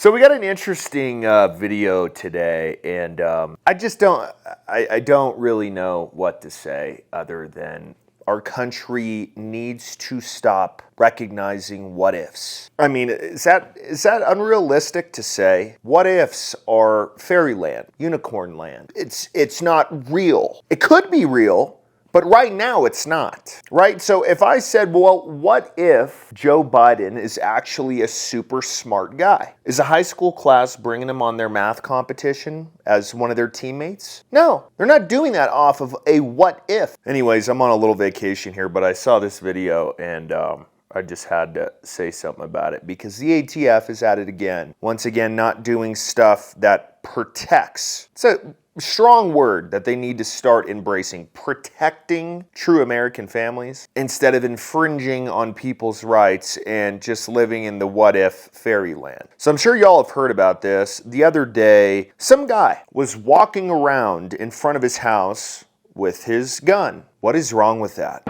So we got an interesting video today, and I don't really know what to say other than our country needs to stop recognizing what ifs. I mean, is that unrealistic to say? What ifs are fairyland, unicorn land. It's not real. It could be real, but right now it's not, right? So if I said, well, what if Joe Biden is actually a super smart guy? Is a high school class bringing him on their math competition as one of their teammates? No, they're not doing that off of a what if. Anyways, I'm on a little vacation here, but I saw this video and I just had to say something about it because the ATF is at it again. Once again, not doing stuff that protects. It's a strong word that they need to start embracing, protecting true American families instead of infringing on people's rights and just living in the what if fairyland. So I'm sure y'all have heard about this. The other day, some guy was walking around in front of his house with his gun. What is wrong with that?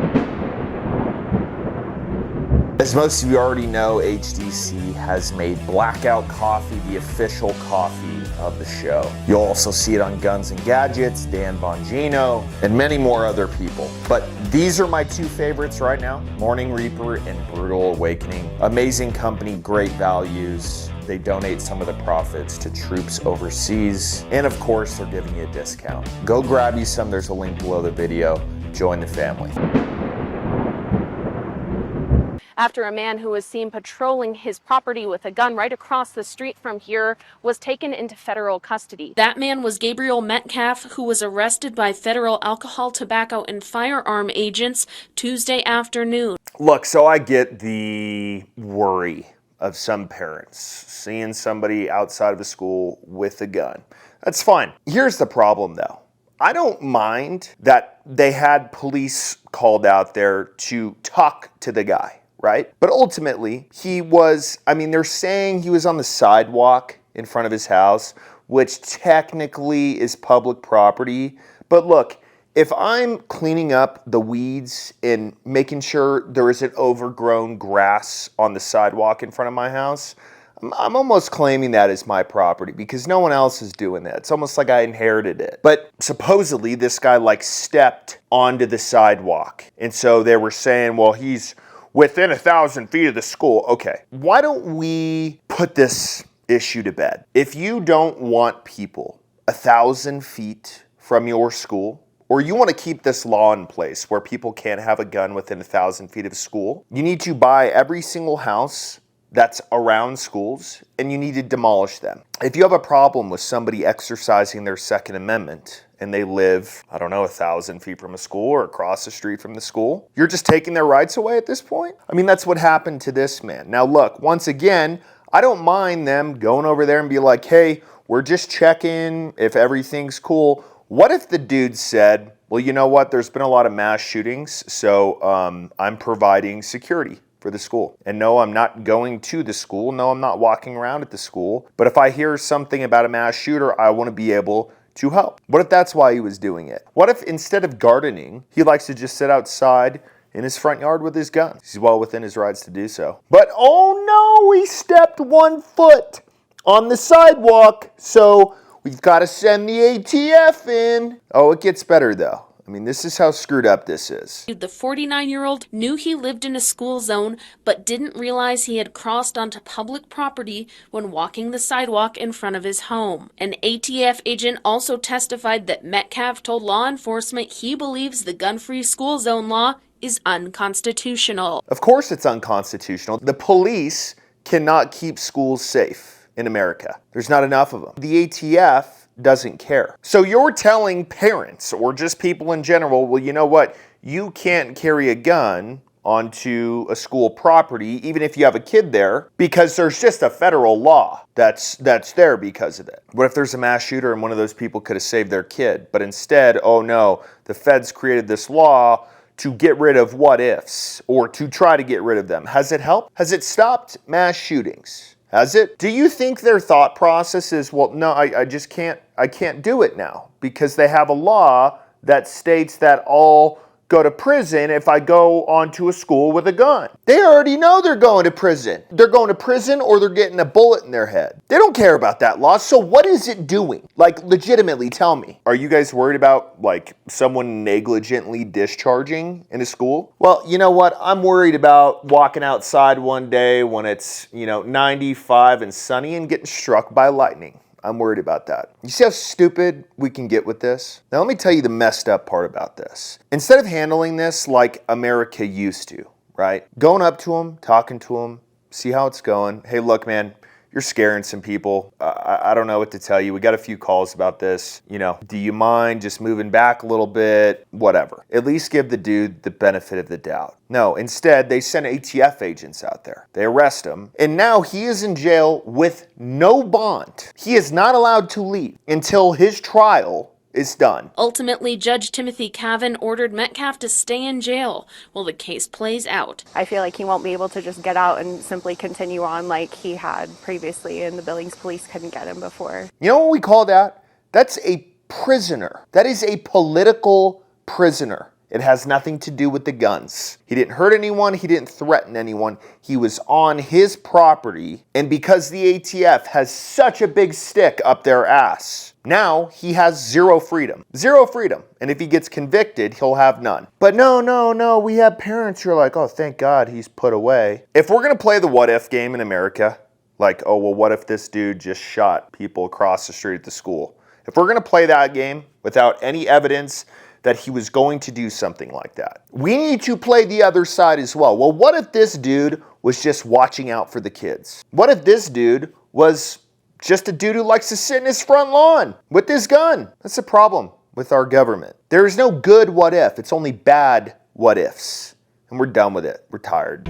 As most of you already know, HDC has made Blackout Coffee the official coffee of the show. You'll also see it on Guns and Gadgets, Dan Bongino, and many more other people. But these are my two favorites right now, Morning Reaper and Brutal Awakening. Amazing company, great values. They donate some of the profits to troops overseas. And of course, they're giving you a discount. Go grab you some. There's a link below the video. Join the family. After a man who was seen patrolling his property with a gun right across the street from here was taken into federal custody. That man was Gabriel Metcalf, who was arrested by federal alcohol, tobacco, and firearm agents Tuesday afternoon. Look, so I get the worry of some parents seeing somebody outside of the school with a gun. That's fine. Here's the problem, though. I don't mind that they had police called out there to talk to the guy. Right? But ultimately, they're saying he was on the sidewalk in front of his house, which technically is public property. But look, if I'm cleaning up the weeds and making sure there isn't overgrown grass on the sidewalk in front of my house, I'm almost claiming that as my property because no one else is doing that. It's almost like I inherited it. But supposedly this guy stepped onto the sidewalk. And so they were saying, well, he's within 1,000 feet of the school. Okay, why don't we put this issue to bed? If you don't want people 1,000 feet from your school, or you want to keep this law in place where people can't have a gun within 1,000 feet of school, you need to buy every single house that's around schools, and you need to demolish them. If you have a problem with somebody exercising their Second Amendment, and they live, 1,000 feet from a school or across the street from the school, you're just taking their rights away at this point? I mean, that's what happened to this man. Now look, once again, I don't mind them going over there and be like, hey, we're just checking if everything's cool. What if the dude said, well, you know what, there's been a lot of mass shootings, so I'm providing security for the school. And no, I'm not going to the school. No, I'm not walking around at the school. But if I hear something about a mass shooter, I want to be able to help. What if that's why he was doing it? What if instead of gardening, he likes to just sit outside in his front yard with his gun? He's well within his rights to do so. But oh no, he stepped 1 foot on the sidewalk, so we've got to send the ATF in. Oh, it gets better though. I mean, this is how screwed up this is. The 49-year-old knew he lived in a school zone, but didn't realize he had crossed onto public property when walking the sidewalk in front of his home. An ATF agent also testified that Metcalf told law enforcement he believes the gun-free school zone law is unconstitutional. Of course it's unconstitutional. The police cannot keep schools safe in America. There's not enough of them. The ATF doesn't care. So you're telling parents or just people in general, well, you know what? You can't carry a gun onto a school property, even if you have a kid there, because there's just a federal law that's there because of it. What if there's a mass shooter and one of those people could have saved their kid? But instead, oh no, the feds created this law to get rid of what ifs or to try to get rid of them. Has it helped? Has it stopped mass shootings? Has it? Do you think their thought process is, well, no, I can't do it now because they have a law that states that all go to prison if I go onto a school with a gun. They already know they're going to prison. They're going to prison or they're getting a bullet in their head. They don't care about that law. So what is it doing? Like, legitimately, tell me. Are you guys worried about, like, someone negligently discharging in a school? Well, you know what? I'm worried about walking outside one day when it's, 95 and sunny and getting struck by lightning. I'm worried about that. You see how stupid we can get with this? Now let me tell you the messed up part about this. Instead of handling this like America used to, right? Going up to them, talking to them, see how it's going. Hey, look, man, you're scaring some people. I don't know what to tell you. We got a few calls about this. Do you mind just moving back a little bit? Whatever. At least give the dude the benefit of the doubt. No, instead, they send ATF agents out there. They arrest him, and now he is in jail with no bond. He is not allowed to leave until his trial is done. Ultimately, Judge Timothy Cavan ordered Metcalf to stay in jail while the case plays out. I feel like he won't be able to just get out and simply continue on like he had previously, and the Billings police couldn't get him before. You know what we call that? That's a prisoner. That is a political prisoner. It has nothing to do with the guns. He didn't hurt anyone. He didn't threaten anyone. He was on his property. And because the ATF has such a big stick up their ass, now he has zero freedom. Zero freedom. And if he gets convicted, he'll have none. But no. We have parents who are like, oh, thank God he's put away. If we're going to play the what if game in America, like, oh, well, what if this dude just shot people across the street at the school? If we're going to play that game without any evidence that he was going to do something like that, we need to play the other side as well. Well, what if this dude was just watching out for the kids? What if this dude was just a dude who likes to sit in his front lawn with his gun? That's the problem with our government. There is no good what if. It's only bad what ifs. And we're done with it. We're tired.